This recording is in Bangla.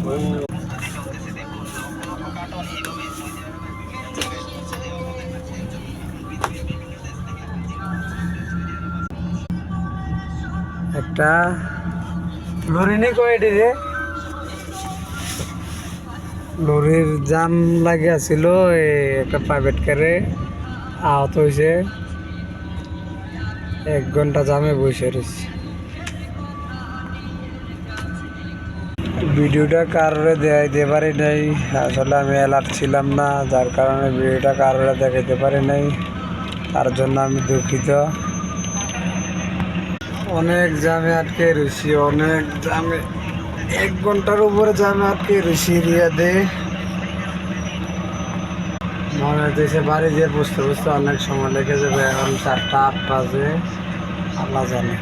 একটা লরি কয়টি রে লরির জাম লাগিয়েছিল একটা প্রাইভেট কারে আহত হয়েছে 1 ঘন্টা জামে বসে রয়েছে ভিডিওটা কারোরে দেখাইতে পারি নাই আসলে আমি অ্যালার্ট ছিলাম না যার কারণে ভিডিওটা কারোরে দেখাইতে পারি নাই তার জন্য আমি দুঃখিত অনেক জামে আটকে রয়েছি অনেক জামে 1 ঘন্টার উপরে জামে আটকে রয়েছি রিয়াদে মনে হচ্ছে বাড়ি দিয়ে বুঝতে বুঝতে অনেক সময় লেগে যাবে এখন 4টা 8 বাজে আল্লাহ জানে